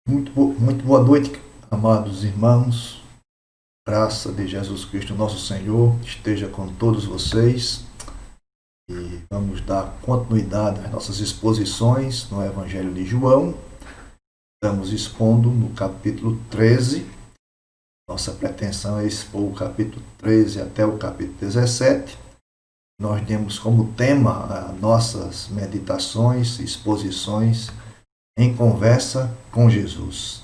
Muito boa noite, amados irmãos. Graça de Jesus Cristo, nosso Senhor, esteja com todos vocês. E vamos dar continuidade às nossas exposições no Evangelho de João. Estamos expondo no capítulo 13. Nossa pretensão é expor o capítulo 13 até o capítulo 17. Nós demos como tema nossas meditações, exposições em conversa com Jesus.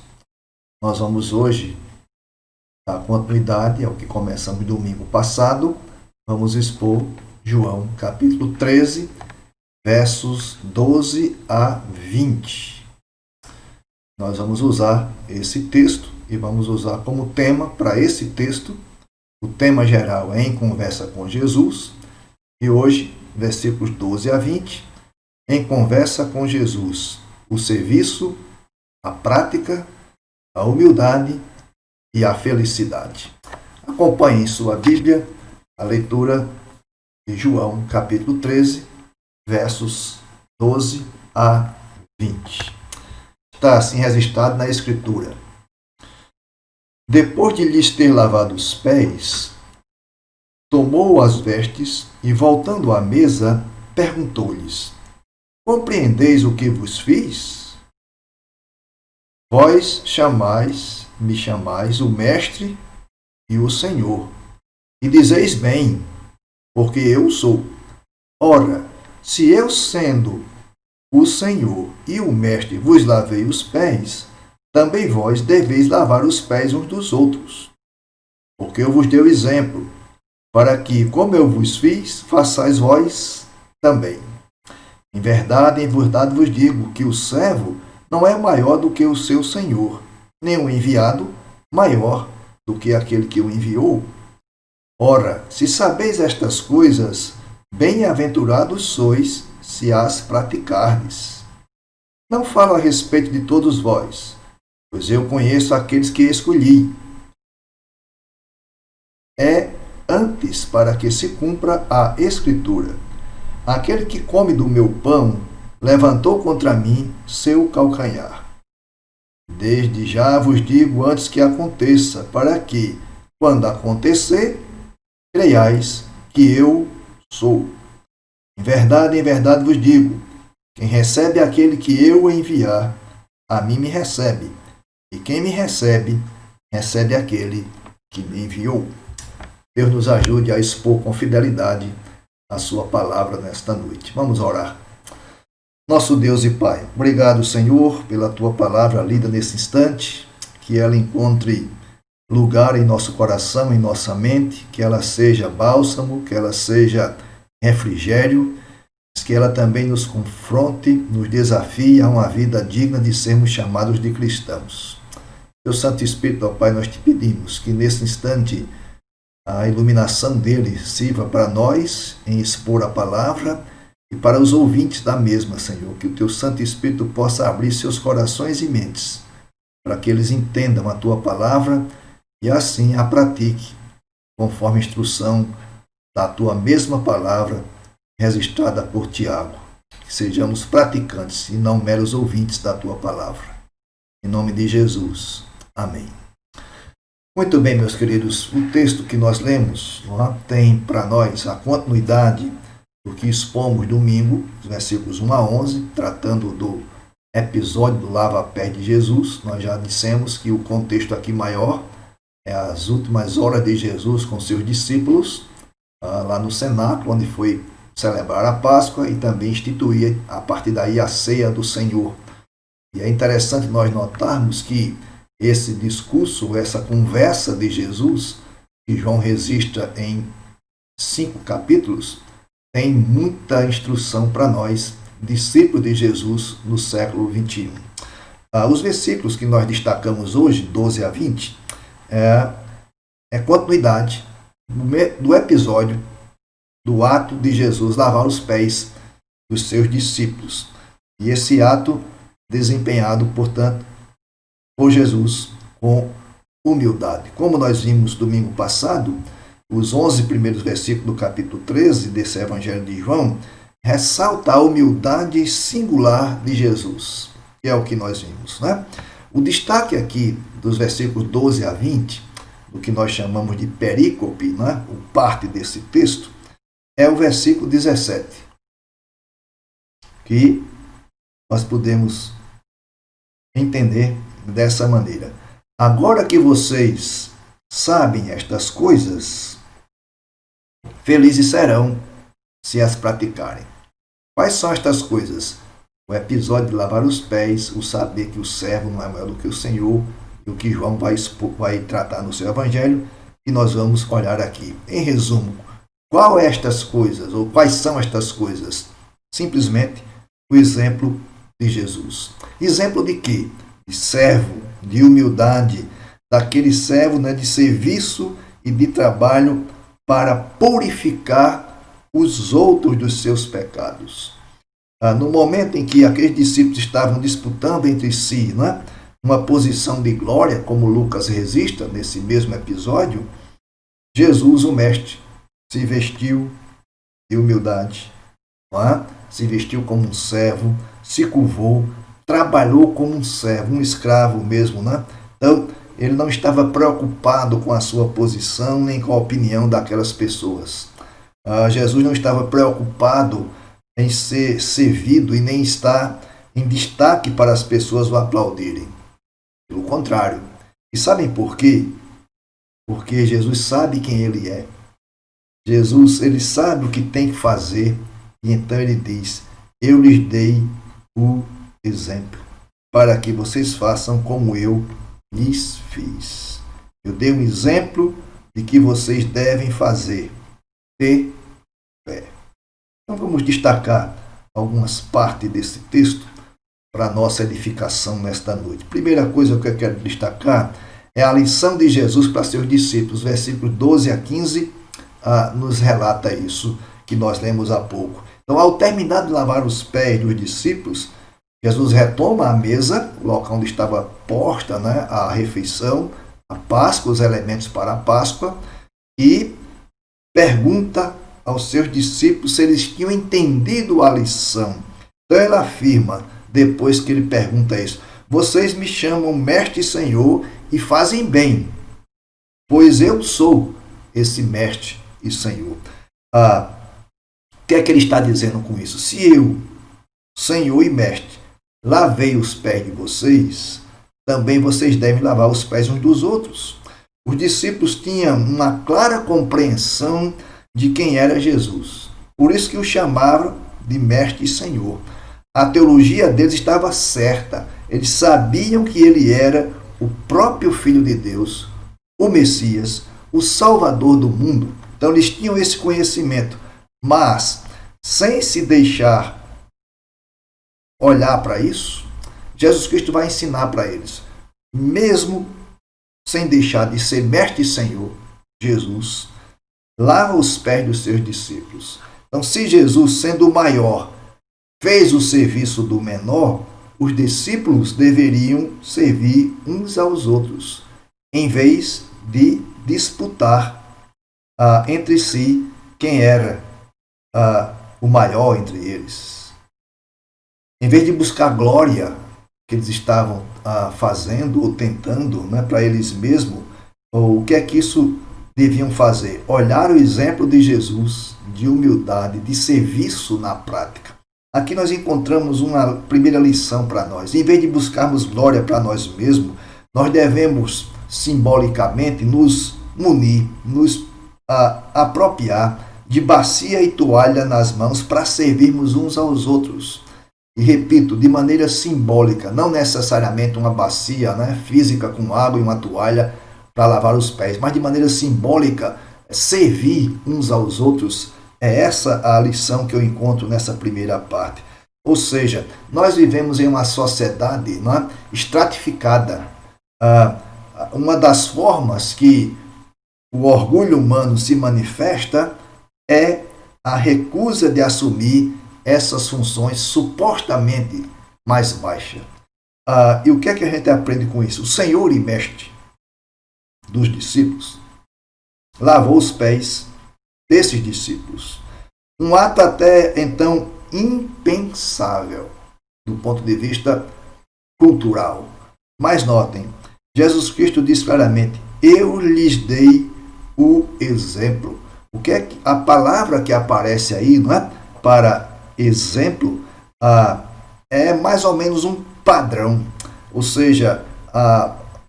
Nós vamos hoje dar continuidade ao que começamos domingo passado. Vamos expor João capítulo 13, versos 12 a 20. Nós vamos usar esse texto e vamos usar como tema para esse texto, o tema geral é em conversa com Jesus, e hoje, versículos 12 a 20, em conversa com Jesus, o serviço, a prática, a humildade e a felicidade. Acompanhe em sua Bíblia a leitura de João, capítulo 13, versos 12 a 20. Está assim registrado na Escritura. Depois de lhes ter lavado os pés, tomou as vestes e, voltando à mesa, perguntou-lhes: compreendeis o que vos fiz? Vós me chamais o Mestre e o Senhor, e dizeis bem, porque eu sou. Ora, se eu, sendo o Senhor e o Mestre, vos lavei os pés, também vós deveis lavar os pés uns dos outros. Porque eu vos dei o exemplo, para que, como eu vos fiz, façais vós também. Em verdade vos digo que o servo não é maior do que o seu senhor, nem o enviado maior do que aquele que o enviou. Ora, se sabeis estas coisas, bem-aventurados sois se as praticardes. Não falo a respeito de todos vós, pois eu conheço aqueles que escolhi. É antes para que se cumpra a Escritura. Aquele que come do meu pão levantou contra mim seu calcanhar. Desde já vos digo antes que aconteça, para que, quando acontecer, creiais que eu sou. Em verdade vos digo, quem recebe aquele que eu enviar, a mim me recebe, e quem me recebe, recebe aquele que me enviou. Deus nos ajude a expor com fidelidade a sua palavra nesta noite. Vamos orar. Nosso Deus e Pai, obrigado, Senhor, pela tua palavra lida nesse instante, que ela encontre lugar em nosso coração, em nossa mente, que ela seja bálsamo, que ela seja refrigério, que ela também nos confronte, nos desafie a uma vida digna de sermos chamados de cristãos. Teu Santo Espírito, ó Pai, nós te pedimos que nesse instante a iluminação dele sirva para nós em expor a palavra e para os ouvintes da mesma, Senhor, que o teu Santo Espírito possa abrir seus corações e mentes para que eles entendam a tua palavra e assim a pratique conforme a instrução da tua mesma palavra registrada por Tiago. Que sejamos praticantes e não meros ouvintes da tua palavra. Em nome de Jesus. Amém. Muito bem, meus queridos, o texto que nós lemos tem para nós a continuidade do que expomos domingo, os versículos 1 a 11, tratando do episódio do lava-pés de Jesus. Nós já dissemos que o contexto aqui maior é as últimas horas de Jesus com seus discípulos, lá no cenáculo, onde foi celebrar a Páscoa e também instituir, a partir daí, a ceia do Senhor. E é interessante nós notarmos que esse discurso, essa conversa de Jesus, que João registra em 5 capítulos, tem muita instrução para nós, discípulos de Jesus no século 21. Os versículos que nós destacamos hoje, 12 a 20, é continuidade do episódio do ato de Jesus lavar os pés dos seus discípulos. E esse ato desempenhado, portanto, por Jesus com humildade. Como nós vimos domingo passado, os 11 primeiros versículos do capítulo 13 desse Evangelho de João ressalta a humildade singular de Jesus, que é o que nós vimos, né? O destaque aqui dos versículos 12 a 20, do que nós chamamos de perícope, né? O parte desse texto, é o versículo 17, que nós podemos entender dessa maneira. Agora que vocês sabem estas coisas, felizes serão se as praticarem. Quais são estas coisas? O episódio de lavar os pés, o saber que o servo não é maior do que o Senhor, e o que João vai tratar no seu evangelho, e nós vamos olhar aqui. Em resumo, qual é estas coisas, ou quais são estas coisas? Simplesmente o exemplo de Jesus. Exemplo de quê? De servo, de humildade, daquele servo, né, de serviço e de trabalho para purificar os outros dos seus pecados. No momento em que aqueles discípulos estavam disputando entre si, né, uma posição de glória, como Lucas registra nesse mesmo episódio, Jesus, o mestre, se vestiu de humildade, se vestiu como um servo, se curvou, trabalhou como um servo, um escravo mesmo. Então, ele não estava preocupado com a sua posição nem com a opinião daquelas pessoas. Jesus não estava preocupado em ser servido e nem estar em destaque para as pessoas o aplaudirem. Pelo contrário. E sabem por quê? Porque Jesus sabe quem ele é. Jesus, ele sabe o que tem que fazer, e então ele diz: eu lhes dei o exemplo, para que vocês façam como eu lhes fiz. Eu dei um exemplo de que vocês devem fazer. Ter fé. Então vamos destacar algumas partes desse texto para a nossa edificação nesta noite. Primeira coisa que eu quero destacar é a lição de Jesus para seus discípulos. Versículos 12 a 15 nos relata isso que nós lemos há pouco. Então, ao terminar de lavar os pés dos discípulos, Jesus retoma a mesa, o local onde estava posta, né, a refeição, a Páscoa, os elementos para a Páscoa, e pergunta aos seus discípulos se eles tinham entendido a lição. Então ele afirma, depois que ele pergunta isso: vocês me chamam mestre e senhor e fazem bem, pois eu sou esse mestre e senhor. O que é que ele está dizendo com isso? Se eu, senhor e mestre, lavei os pés de vocês, também vocês devem lavar os pés uns dos outros. Os discípulos tinham uma clara compreensão de quem era Jesus. Por isso que o chamavam de mestre e senhor. A teologia deles estava certa. Eles sabiam que ele era o próprio Filho de Deus, o Messias, o Salvador do mundo. Então eles tinham esse conhecimento, mas sem se deixar olhar para isso, Jesus Cristo vai ensinar para eles, mesmo sem deixar de ser mestre e senhor, Jesus lava os pés dos seus discípulos. Então, se Jesus, sendo o maior, fez o serviço do menor, os discípulos deveriam servir uns aos outros, em vez de disputar entre si quem era o maior entre eles. Em vez de buscar glória que eles estavam fazendo ou tentando, né, para eles mesmos, o que é que isso deviam fazer? Olhar o exemplo de Jesus, de humildade, de serviço na prática. Aqui nós encontramos uma primeira lição para nós. Em vez de buscarmos glória para nós mesmos, nós devemos simbolicamente nos munir, nos apropriar de bacia e toalha nas mãos para servirmos uns aos outros. E repito, de maneira simbólica, não necessariamente uma bacia, né, física com água e uma toalha para lavar os pés, mas de maneira simbólica, servir uns aos outros. É essa a lição que eu encontro nessa primeira parte. Ou seja, nós vivemos em uma sociedade, né, estratificada. Uma das formas que o orgulho humano se manifesta é a recusa de assumir essas funções supostamente mais baixas. E o que é que a gente aprende com isso? O Senhor e Mestre dos discípulos lavou os pés desses discípulos. Um ato até então impensável do ponto de vista cultural. Mas notem, Jesus Cristo diz claramente: eu lhes dei o exemplo. O que é a palavra que aparece aí, não é? Para exemplo, é mais ou menos um padrão. Ou seja,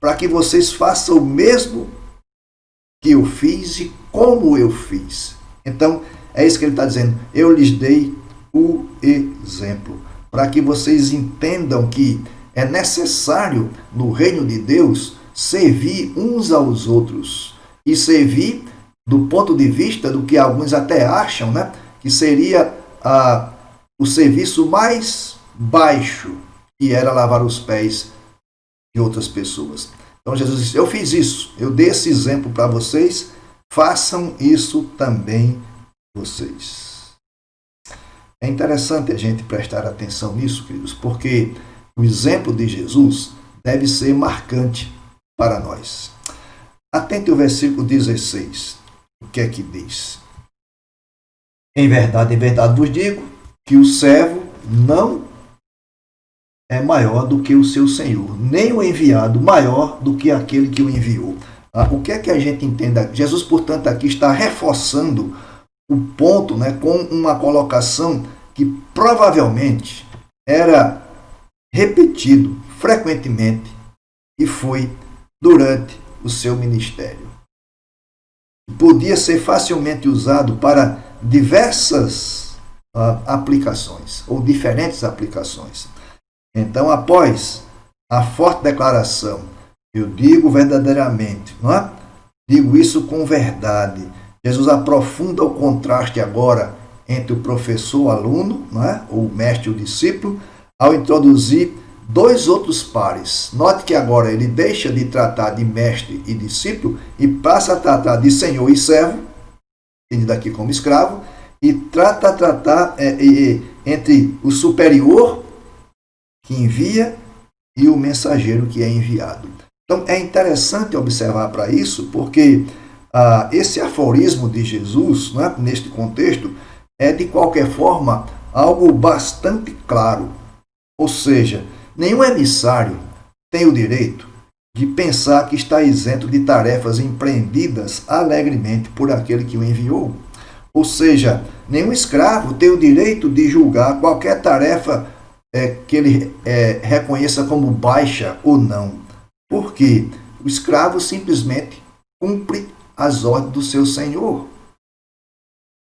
para que vocês façam o mesmo que eu fiz e como eu fiz. Então, é isso que ele está dizendo. Eu lhes dei o exemplo. Para que vocês entendam que é necessário, no reino de Deus, servir uns aos outros. E servir do ponto de vista do que alguns até acham, né? Que seria o serviço mais baixo, que era lavar os pés de outras pessoas. Então Jesus disse: eu fiz isso, eu dei esse exemplo para vocês, façam isso também vocês. É interessante a gente prestar atenção nisso, queridos, porque o exemplo de Jesus deve ser marcante para nós. Atente o versículo 16. O que é que diz? Em verdade vos digo que o servo não é maior do que o seu senhor, nem o enviado maior do que aquele que o enviou. O que é que a gente entende? Jesus, portanto, aqui está reforçando o ponto, né, com uma colocação que provavelmente era repetido frequentemente e foi durante o seu ministério. Podia ser facilmente usado para diversas aplicações, ou diferentes aplicações. Então, após a forte declaração, eu digo verdadeiramente, não é? Digo isso com verdade. Jesus aprofunda o contraste agora entre o professor e o aluno, não é? Ou o mestre e o discípulo, ao introduzir dois outros pares. Note que agora ele deixa de tratar de mestre e discípulo e passa a tratar de senhor e servo, entendido aqui como escravo, e trata a tratar entre o superior que envia e o mensageiro que é enviado. Então é interessante observar para isso, porque esse aforismo de Jesus, não é, neste contexto, é de qualquer forma algo bastante claro. Ou seja, nenhum emissário tem o direito de pensar que está isento de tarefas empreendidas alegremente por aquele que o enviou. Ou seja, nenhum escravo tem o direito de julgar qualquer tarefa que ele reconheça como baixa ou não. Porque o escravo simplesmente cumpre as ordens do seu senhor.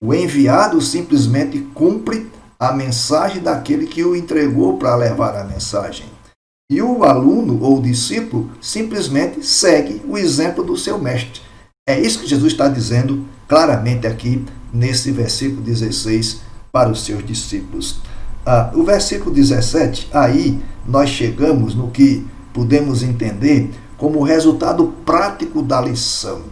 O enviado simplesmente cumpre a mensagem daquele que o entregou para levar a mensagem. E o aluno ou o discípulo simplesmente segue o exemplo do seu mestre. É isso que Jesus está dizendo claramente aqui nesse versículo 16 para os seus discípulos. O versículo 17, aí nós chegamos no que podemos entender como resultado prático da lição.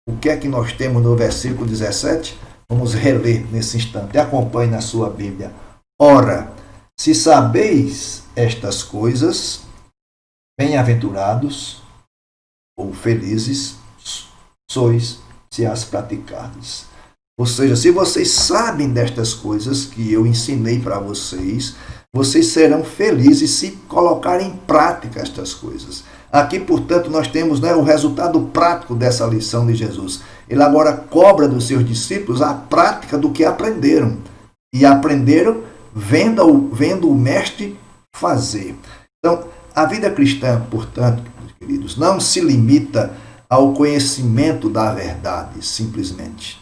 O que é que nós temos no versículo 17? Vamos reler nesse instante. Acompanhe na sua Bíblia. Ora, se sabeis estas coisas, bem-aventurados ou felizes sois se as praticardes. Ou seja, se vocês sabem destas coisas que eu ensinei para vocês, vocês serão felizes se colocarem em prática estas coisas. Aqui, portanto, nós temos, o resultado prático dessa lição de Jesus. Ele agora cobra dos seus discípulos a prática do que aprenderam. E aprenderam vendo o mestre fazer. Então, a vida cristã, portanto, queridos, não se limita ao conhecimento da verdade, simplesmente.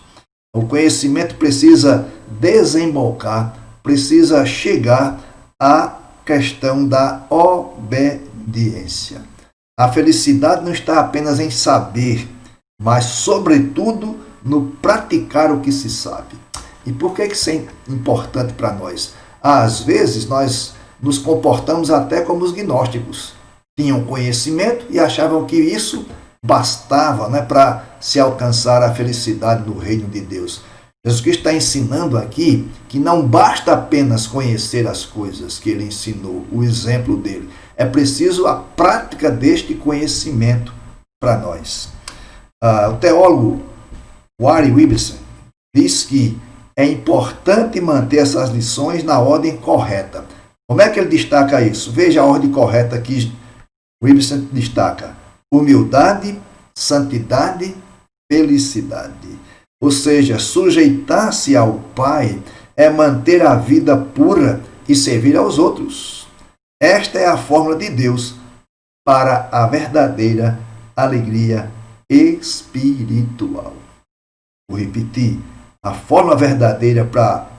O conhecimento precisa desembocar, precisa chegar à questão da obediência. A felicidade não está apenas em saber, mas, sobretudo, no praticar o que se sabe. E por que isso é importante para nós? Às vezes, nós nos comportamos até como os gnósticos. Tinham conhecimento e achavam que isso bastava, para se alcançar a felicidade no reino de Deus. Jesus Cristo está ensinando aqui que não basta apenas conhecer as coisas que ele ensinou, o exemplo dele. É preciso a prática deste conhecimento para nós. O teólogo Warren Wiersbe diz que é importante manter essas lições na ordem correta. Como é que ele destaca isso? Veja a ordem correta que O Ibsen destaca humildade, santidade, felicidade. Ou seja, sujeitar-se ao Pai é manter a vida pura e servir aos outros. Esta é a fórmula de Deus para a verdadeira alegria espiritual. Vou repetir. A fórmula verdadeira para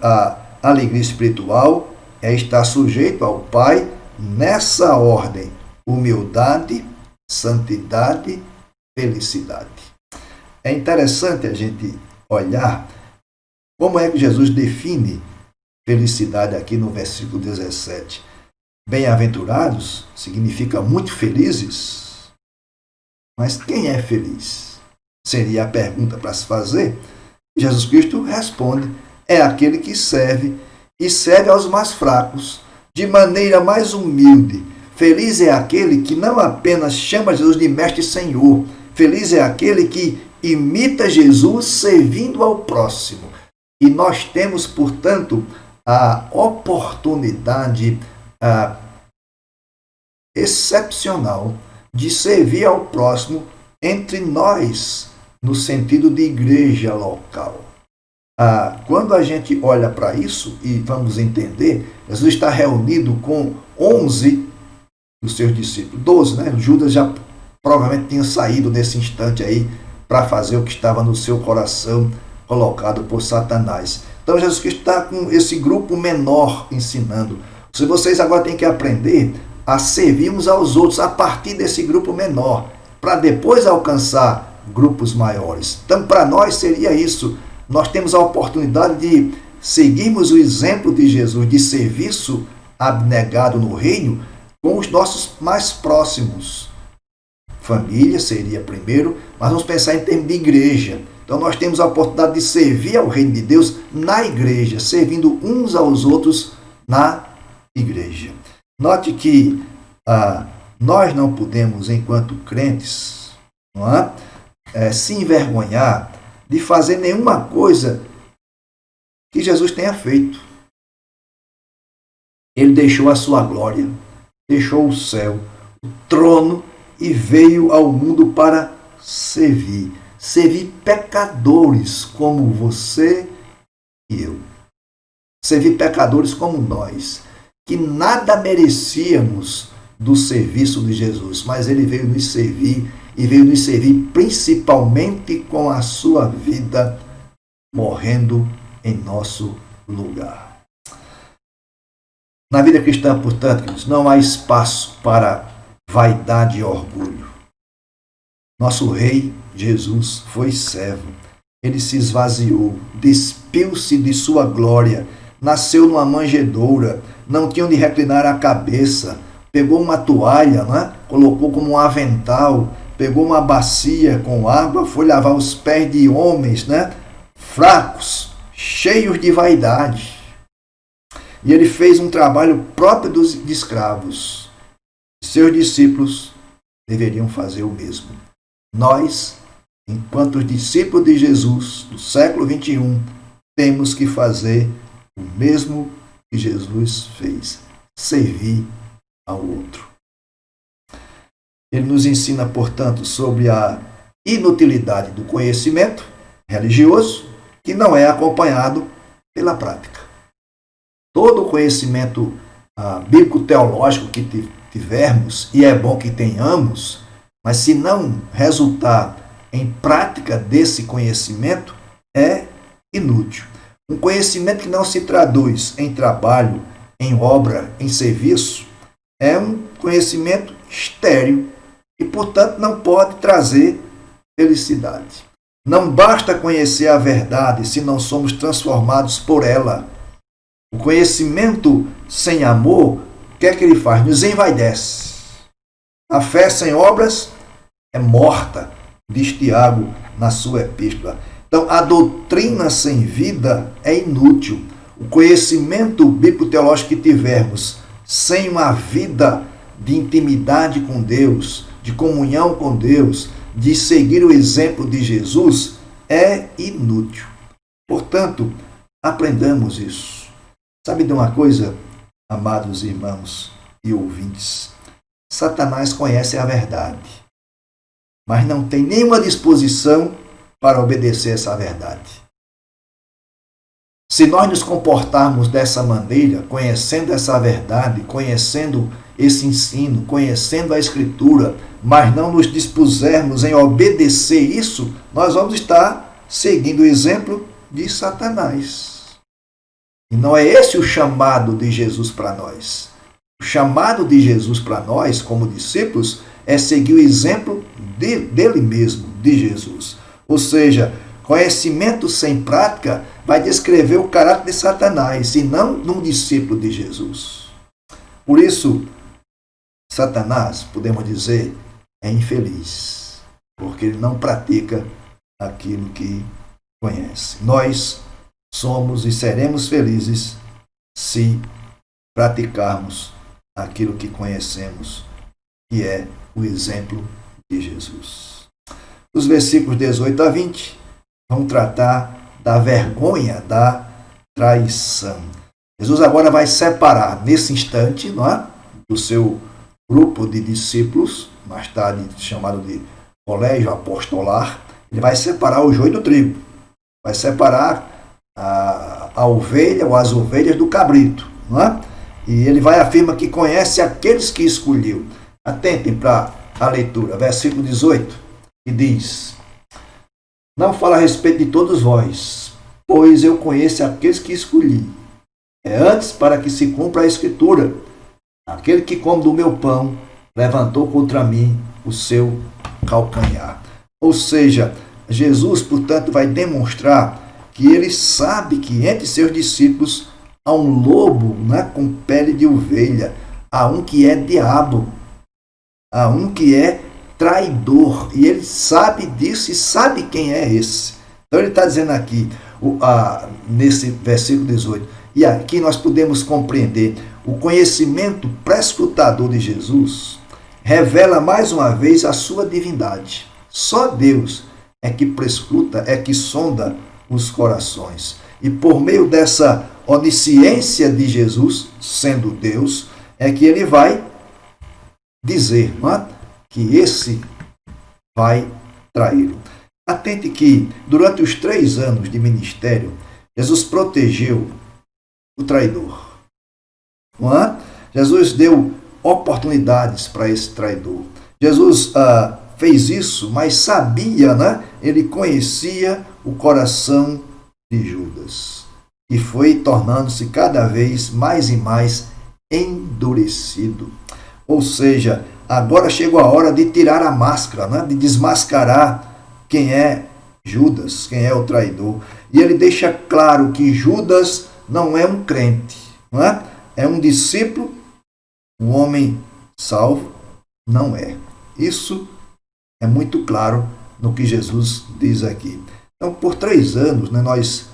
a alegria espiritual é estar sujeito ao Pai nessa ordem: humildade, santidade, felicidade. É interessante a gente olhar como é que Jesus define felicidade aqui no versículo 17. Bem-aventurados significa muito felizes. Mas quem é feliz? Seria a pergunta para se fazer. Jesus Cristo responde: é aquele que serve e serve aos mais fracos, de maneira mais humilde. Feliz é aquele que não apenas chama Jesus de Mestre e Senhor. Feliz é aquele que imita Jesus servindo ao próximo. E nós temos, portanto, a oportunidade excepcional de servir ao próximo entre nós, no sentido de igreja local. Quando a gente olha para isso e vamos entender, Jesus está reunido com 11 dos seus discípulos, 12, né? Judas já provavelmente tinha saído nesse instante aí para fazer o que estava no seu coração, colocado por Satanás. Então Jesus Cristo está com esse grupo menor ensinando. Se vocês agora têm que aprender a servir uns aos outros a partir desse grupo menor, para depois alcançar grupos maiores. Então, para nós seria isso. Nós temos a oportunidade de seguirmos o exemplo de Jesus, de serviço abnegado no reino, com os nossos mais próximos. Família seria primeiro, mas vamos pensar em termos de igreja. Então, nós temos a oportunidade de servir ao reino de Deus na igreja, servindo uns aos outros na igreja. Note que nós não podemos, enquanto crentes, se envergonhar de fazer nenhuma coisa que Jesus tenha feito. Ele deixou a sua glória, deixou o céu, o trono e veio ao mundo para servir. Servir pecadores como você e eu. Servir pecadores como nós, que nada merecíamos do serviço de Jesus, mas ele veio nos servir e veio nos servir principalmente com a sua vida, morrendo em nosso lugar. Na vida cristã, portanto, não há espaço para vaidade e orgulho. Nosso Rei Jesus foi servo. Ele se esvaziou, despiu-se de sua glória, nasceu numa manjedoura, não tinha onde reclinar a cabeça, pegou uma toalha, colocou como um avental, pegou uma bacia com água, foi lavar os pés de homens, fracos, cheios de vaidade. E ele fez um trabalho próprio de escravos. Seus discípulos deveriam fazer o mesmo. Nós, enquanto discípulos de Jesus do século 21, temos que fazer o mesmo que Jesus fez, servir ao outro. Ele nos ensina, portanto, sobre a inutilidade do conhecimento religioso que não é acompanhado pela prática. Todo o conhecimento bíblico-teológico que tivermos, e é bom que tenhamos, mas se não resultar em prática desse conhecimento, é inútil. Um conhecimento que não se traduz em trabalho, em obra, em serviço, é um conhecimento estéril e, portanto, não pode trazer felicidade. Não basta conhecer a verdade se não somos transformados por ela. O conhecimento sem amor, o que é que ele faz? Nos envaidece. A fé sem obras é morta, diz Tiago na sua epístola. Então, a doutrina sem vida é inútil. O conhecimento bíblico-teológico que tivermos sem uma vida de intimidade com Deus, de comunhão com Deus, de seguir o exemplo de Jesus, é inútil. Portanto, aprendamos isso. Sabe de uma coisa, amados irmãos e ouvintes? Satanás conhece a verdade, mas não tem nenhuma disposição para obedecer essa verdade. Se nós nos comportarmos dessa maneira, conhecendo essa verdade, conhecendo esse ensino, conhecendo a Escritura, mas não nos dispusermos em obedecer isso, nós vamos estar seguindo o exemplo de Satanás. E não é esse o chamado de Jesus para nós. O chamado de Jesus para nós, como discípulos, é seguir o exemplo dele mesmo, de Jesus. Ou seja, conhecimento sem prática vai descrever o caráter de Satanás e não de um discípulo de Jesus. Por isso, Satanás, podemos dizer, é infeliz, porque ele não pratica aquilo que conhece. Nós somos e seremos felizes se praticarmos aquilo que conhecemos, que é o exemplo de Jesus. Os versículos 18 a 20 vão tratar da vergonha da traição. Jesus agora vai separar, nesse instante, não é, do seu grupo de discípulos, mais tarde chamado de colégio apostolar, ele vai separar o joio do trigo, vai separar a ovelha ou as ovelhas do cabrito, não é? E ele vai afirmar que conhece aqueles que escolheu. Atentem para a leitura, versículo 18, que diz: não fala a respeito de todos vós, pois eu conheço aqueles que escolhi. É antes para que se cumpra a Escritura: aquele que come do meu pão levantou contra mim o seu calcanhar. Ou seja, Jesus, portanto, vai demonstrar que ele sabe que entre seus discípulos há um lobo, né, com pele de ovelha, há um que é diabo, há um que é traidor, e ele sabe disso e sabe quem é esse. Então ele está dizendo aqui, nesse versículo 18, e aqui nós podemos compreender o conhecimento prescrutador de Jesus, revela mais uma vez a sua divindade. Só Deus é que prescruta, é que sonda os corações. E por meio dessa onisciência de Jesus, sendo Deus, é que ele vai dizer, não é, que esse vai traí-lo. Atente que, durante os 3 anos de ministério, Jesus protegeu o traidor. Não é? Jesus deu oportunidades para esse traidor. Jesus fez isso, mas sabia, né? Ele conhecia o coração de Judas. E foi tornando-se cada vez mais e mais endurecido. Ou seja, agora chegou a hora de tirar a máscara, né? De desmascarar quem é Judas, quem é o traidor. E ele deixa claro que Judas não é um crente, não é? É um discípulo, um homem salvo, não é. Isso é muito claro no que Jesus diz aqui. Então, por 3 anos, né, nós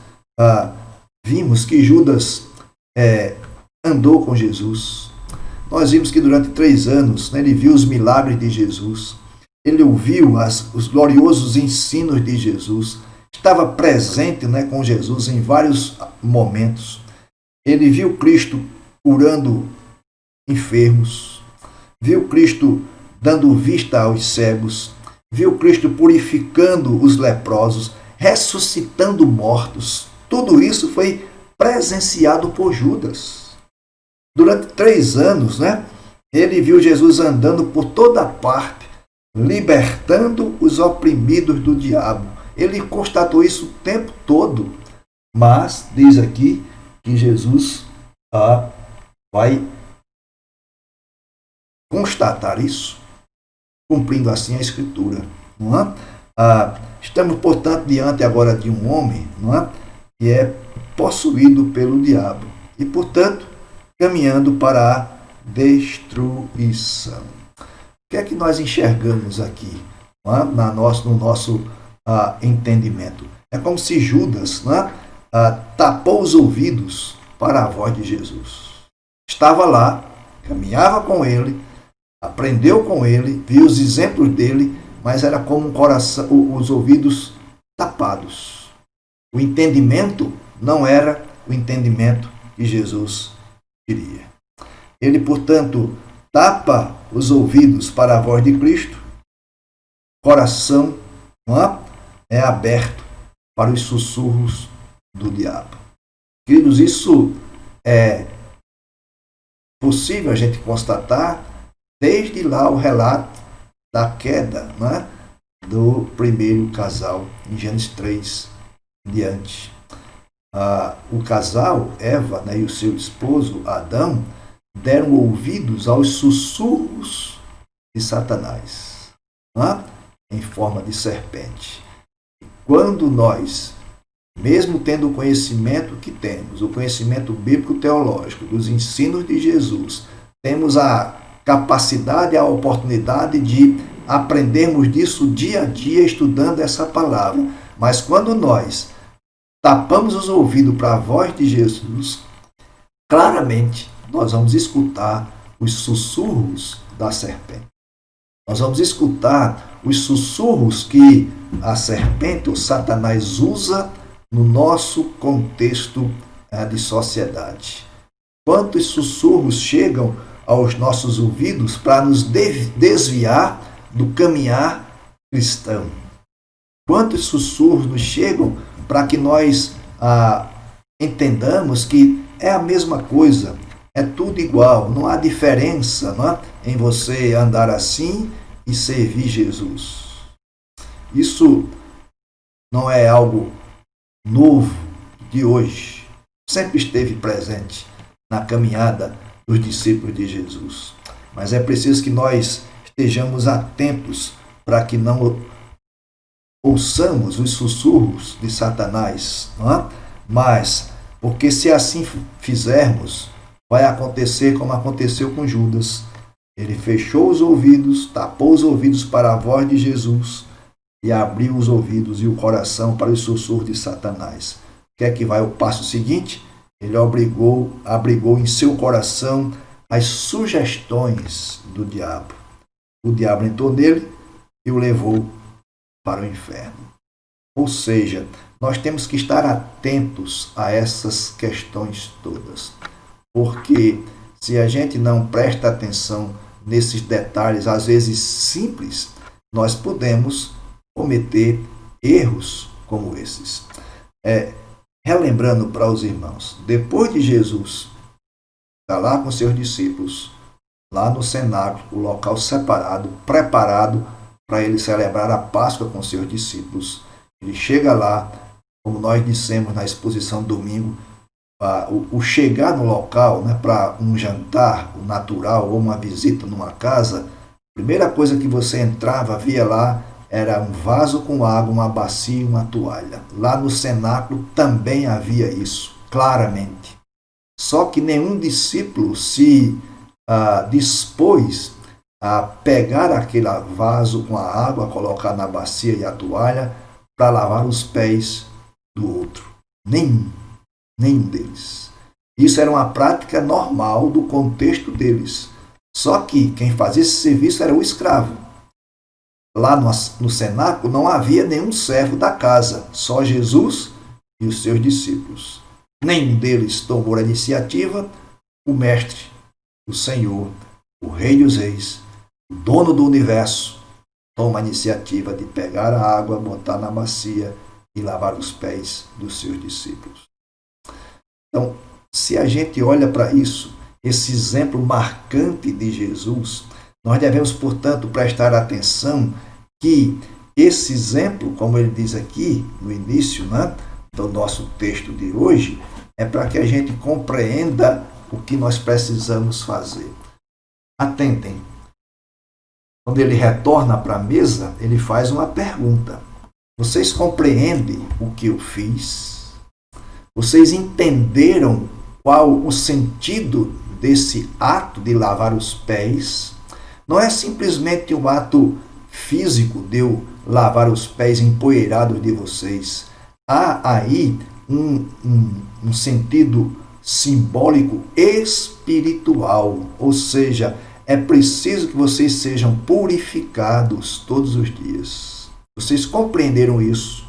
vimos que Judas andou com Jesus. Nós vimos que durante 3 anos, né, ele viu os milagres de Jesus. Ele ouviu os gloriosos ensinos de Jesus. Estava presente, né, com Jesus em vários momentos. Ele viu Cristo curando enfermos. Viu Cristo dando vista aos cegos. Viu Cristo purificando os leprosos, ressuscitando mortos. Tudo isso foi presenciado por Judas. Durante 3 anos, né, ele viu Jesus andando por toda parte, libertando os oprimidos do diabo. Ele constatou isso o tempo todo. Mas diz aqui que Jesus vai constatar isso, cumprindo assim a Escritura. Não é? Estamos, portanto, diante agora de um homem, não é, que é possuído pelo diabo e, portanto, caminhando para a destruição. O que é que nós enxergamos aqui, não é? No nosso entendimento? É como se Judas, não é, tapou os ouvidos para a voz de Jesus. Estava lá, caminhava com ele, aprendeu com ele, viu os exemplos dele, mas era como um coração, os ouvidos tapados. O entendimento não era o entendimento que Jesus queria. Ele, portanto, tapa os ouvidos para a voz de Cristo, coração é aberto para os sussurros do diabo. Queridos, isso é possível a gente constatar desde lá o relato da queda do primeiro casal, em Gênesis 3 em diante. O casal, Eva e o seu esposo, Adão, deram ouvidos aos sussurros de Satanás, em forma de serpente. Quando nós, mesmo tendo o conhecimento que temos, o conhecimento bíblico-teológico, dos ensinos de Jesus, temos a capacidade, a oportunidade de aprendermos disso dia a dia, estudando essa palavra. Mas quando nós tapamos os ouvidos para a voz de Jesus, claramente nós vamos escutar os sussurros da serpente. Nós vamos escutar os sussurros que a serpente, ou Satanás, usa no nosso contexto de sociedade. Quantos sussurros chegam aos nossos ouvidos para nos desviar do caminhar cristão? Quantos sussurros nos chegam para que nós entendamos que é a mesma coisa, é tudo igual, não há diferença em você andar assim e servir Jesus? Isso não é algo novo de hoje, sempre esteve presente na caminhada dos discípulos de Jesus. Mas é preciso que nós estejamos atentos para que não ouçamos os sussurros de Satanás, mas porque se assim fizermos, vai acontecer como aconteceu com Judas. Ele fechou os ouvidos, tapou os ouvidos para a voz de Jesus e abriu os ouvidos e o coração para os sussurros de Satanás. Quer que vai o passo seguinte? Ele abrigou em seu coração as sugestões do diabo. O diabo entrou nele e o levou para o inferno. Ou seja, nós temos que estar atentos a essas questões todas. Porque se a gente não presta atenção nesses detalhes, às vezes simples, nós podemos cometer erros como esses. Relembrando para os irmãos, depois de Jesus estar lá com seus discípulos, lá no cenáculo, o local separado, preparado para ele celebrar a Páscoa com seus discípulos, ele chega lá, como nós dissemos na exposição domingo, o chegar no local para um jantar natural ou uma visita numa casa, a primeira coisa que você entrava, via lá, era um vaso com água, uma bacia e uma toalha. Lá no cenáculo também havia isso, claramente. Só que nenhum discípulo se dispôs a pegar aquele vaso com a água, colocar na bacia e a toalha para lavar os pés do outro. Nenhum deles. Isso era uma prática normal do contexto deles. Só que quem fazia esse serviço era o escravo. Lá no cenáculo não havia nenhum servo da casa, só Jesus e os seus discípulos. Nenhum deles tomou a iniciativa. O Mestre, o Senhor, o Rei dos Reis, o dono do universo, toma a iniciativa de pegar a água, botar na bacia e lavar os pés dos seus discípulos. Então, se a gente olha para isso, esse exemplo marcante de Jesus, nós devemos, portanto, prestar atenção que esse exemplo, como ele diz aqui no início do nosso texto de hoje, é para que a gente compreenda o que nós precisamos fazer. Atentem. Quando ele retorna para a mesa, ele faz uma pergunta. Vocês compreendem o que eu fiz? Vocês entenderam qual o sentido desse ato de lavar os pés? Não é simplesmente um ato físico de eu lavar os pés empoeirados de vocês. Há aí um sentido simbólico espiritual, ou seja, é preciso que vocês sejam purificados todos os dias. Vocês compreenderam isso?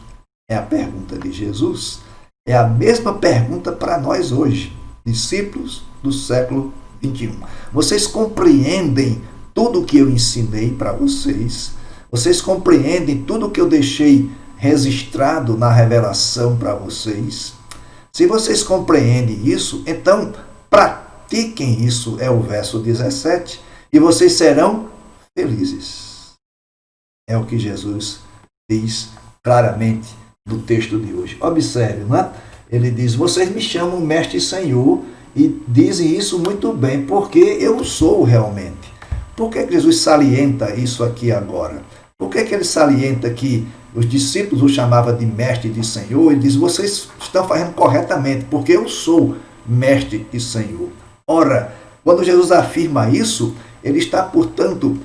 É a pergunta de Jesus. É a mesma pergunta para nós hoje, discípulos do século 21. Vocês compreendem tudo o que eu ensinei para vocês? Vocês compreendem tudo o que eu deixei registrado na revelação para vocês? Se vocês compreendem isso, então pratiquem isso, é o verso 17, e vocês serão felizes. É o que Jesus diz claramente no texto de hoje. Observe, não é? Ele diz, vocês me chamam Mestre e Senhor, e dizem isso muito bem, porque eu sou realmente. Por que Jesus salienta isso aqui agora? Por que ele salienta que os discípulos o chamavam de Mestre e de Senhor? Ele diz, vocês estão fazendo corretamente, porque eu sou Mestre e Senhor. Ora, quando Jesus afirma isso, ele está, portanto,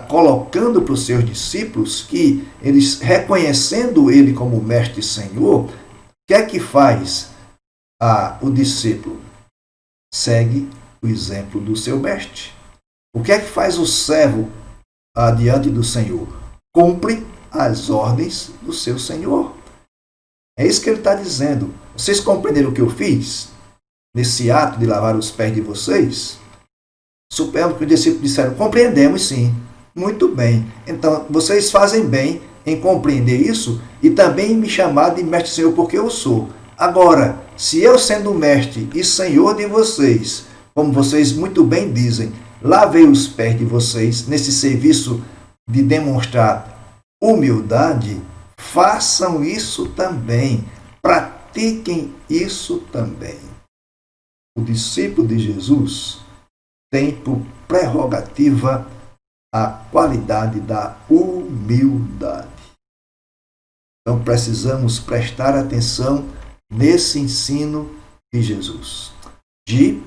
colocando para os seus discípulos que eles, reconhecendo ele como Mestre e Senhor, o que é que faz o discípulo? Segue o exemplo do seu mestre. O que é que faz o servo diante do Senhor? Cumpre as ordens do seu Senhor. É isso que ele está dizendo. Vocês compreenderam o que eu fiz? Nesse ato de lavar os pés de vocês? Suponho que os discípulos disseram, compreendemos sim. Muito bem. Então, vocês fazem bem em compreender isso e também me chamar de Mestre e Senhor, porque eu sou. Agora, se eu sendo Mestre e Senhor de vocês, como vocês muito bem dizem, lavei os pés de vocês nesse serviço de demonstrar humildade, façam isso também. Pratiquem isso também. O discípulo de Jesus tem por prerrogativa a qualidade da humildade. Então precisamos prestar atenção nesse ensino de Jesus, de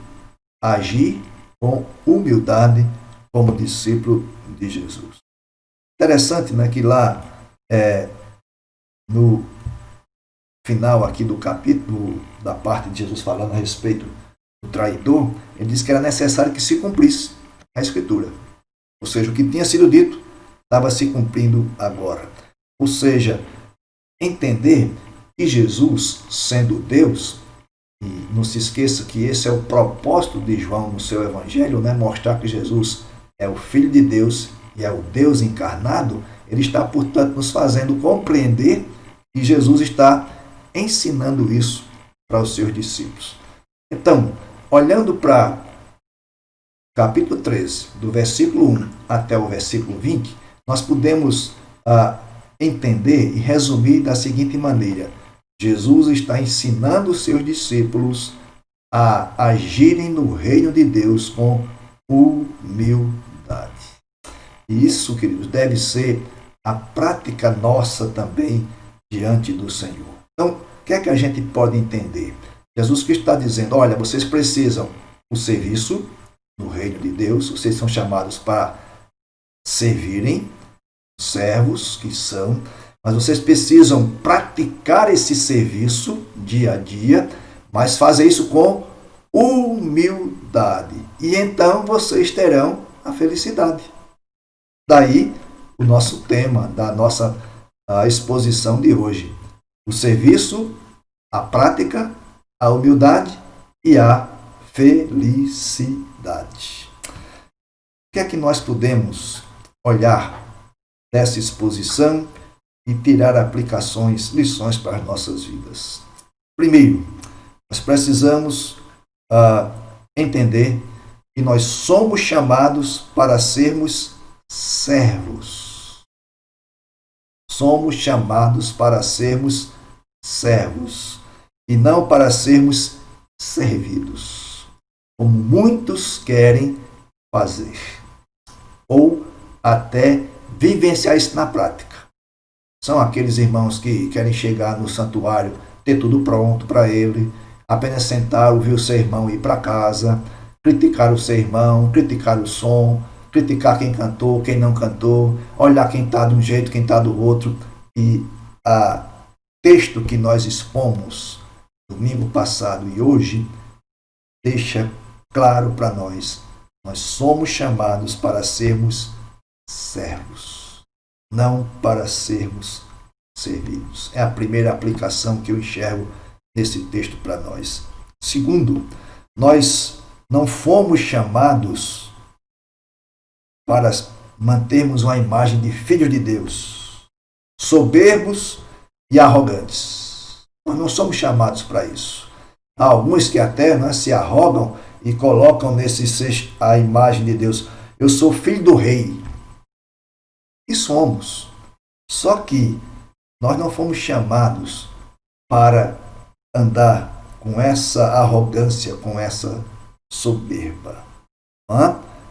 agir com humildade como discípulo de Jesus. Interessante, né, que lá no final aqui do capítulo, da parte de Jesus falando a respeito do traidor, ele disse que era necessário que se cumprisse a Escritura. Ou seja, o que tinha sido dito estava se cumprindo agora. Ou seja, entender que Jesus, sendo Deus, e não se esqueça que esse é o propósito de João no seu Evangelho, né? Mostrar que Jesus é o Filho de Deus e é o Deus encarnado, ele está, portanto, nos fazendo compreender que Jesus está ensinando isso para os seus discípulos. Então, olhando para capítulo 13, do versículo 1 até o versículo 20, nós podemos entender e resumir da seguinte maneira: Jesus está ensinando os seus discípulos a agirem no reino de Deus com humildade. E isso, queridos, deve ser a prática nossa também diante do Senhor. Então, o que é que a gente pode entender? Jesus que está dizendo, olha, vocês precisam do serviço no reino de Deus, vocês são chamados para servirem, servos que são, mas vocês precisam praticar esse serviço dia a dia, mas fazer isso com humildade. E então vocês terão a felicidade. Daí o nosso tema da nossa exposição de hoje. O serviço, a prática, a humildade e a felicidade. O que é que nós podemos olhar dessa exposição e tirar aplicações, lições para as nossas vidas? Primeiro, nós precisamos entender que nós somos chamados para sermos servos. Somos chamados para sermos servos e não para sermos servidos, como muitos querem fazer, ou até vivenciar isso na prática. São aqueles irmãos que querem chegar no santuário, ter tudo pronto para ele, apenas sentar, ouvir o seu irmão e ir para casa, criticar o seu irmão, criticar o som, criticar quem cantou, quem não cantou, olhar quem está de um jeito, quem está do outro. E o texto que nós expomos domingo passado e hoje deixa claro para nós. Nós somos chamados para sermos servos, não para sermos servidos. É a primeira aplicação que eu enxergo nesse texto para nós. Segundo, nós não fomos chamados para mantermos uma imagem de filhos de Deus, soberbos e arrogantes. Nós não somos chamados para isso. Há alguns que até se arrogam e colocam nesse ser a imagem de Deus. Eu sou filho do rei. E somos. Só que nós não fomos chamados para andar com essa arrogância, com essa soberba.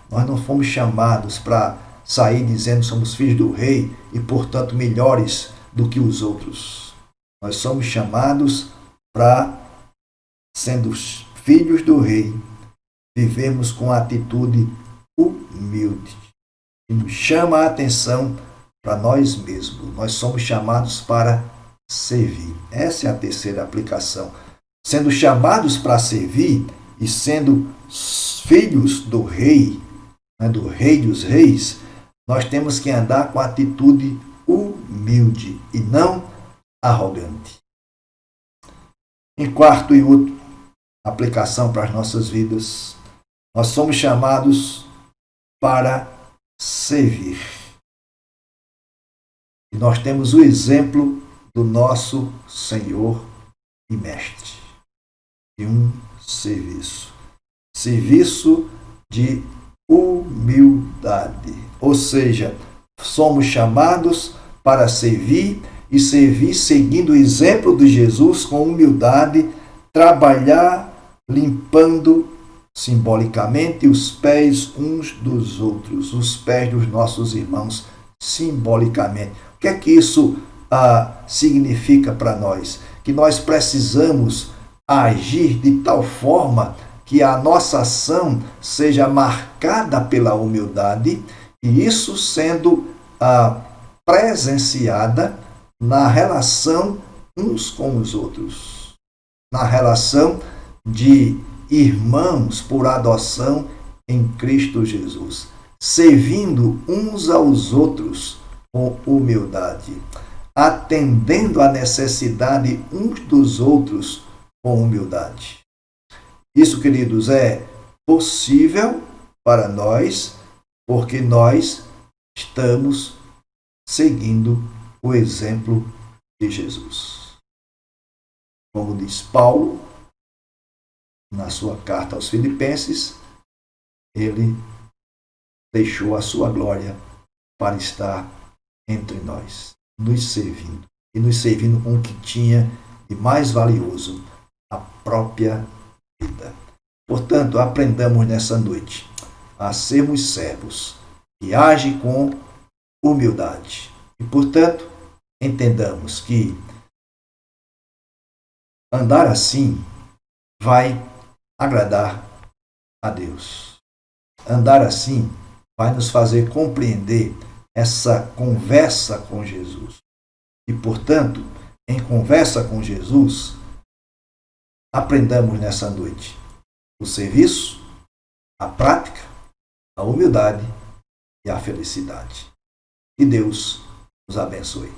Nós não fomos chamados para sair dizendo que somos filhos do rei e, portanto, melhores do que os outros. Nós somos chamados para, sendo filhos do rei, vivemos com atitude humilde. E nos chama a atenção para nós mesmos. Nós somos chamados para servir. Essa é a terceira aplicação. Sendo chamados para servir e sendo filhos do rei, do rei dos reis, nós temos que andar com atitude humilde e não arrogante. Em quarto e último, aplicação para as nossas vidas, nós somos chamados para servir. E nós temos o exemplo do nosso Senhor e Mestre de um serviço. Serviço de humildade. Ou seja, somos chamados para servir e servir seguindo o exemplo de Jesus com humildade, trabalhar limpando simbolicamente os pés uns dos outros, os pés dos nossos irmãos, simbolicamente. O que é que isso significa para nós? Que nós precisamos agir de tal forma que a nossa ação seja marcada pela humildade, e isso sendo presenciada na relação uns com os outros, na relação de irmãos por adoção em Cristo Jesus, servindo uns aos outros com humildade, atendendo à necessidade uns dos outros com humildade. Isso, queridos, é possível para nós, porque nós estamos seguindo o exemplo de Jesus. Como diz Paulo, na sua carta aos Filipenses, ele deixou a sua glória para estar entre nós, nos servindo. E nos servindo com o que tinha de mais valioso, a própria vida. Portanto, aprendamos nessa noite a sermos servos que agem com humildade. E, portanto, entendamos que andar assim vai agradar a Deus. Andar assim vai nos fazer compreender essa conversa com Jesus. E, portanto, em conversa com Jesus, aprendamos nessa noite o serviço, a prática, a humildade e a felicidade. Que Deus nos abençoe.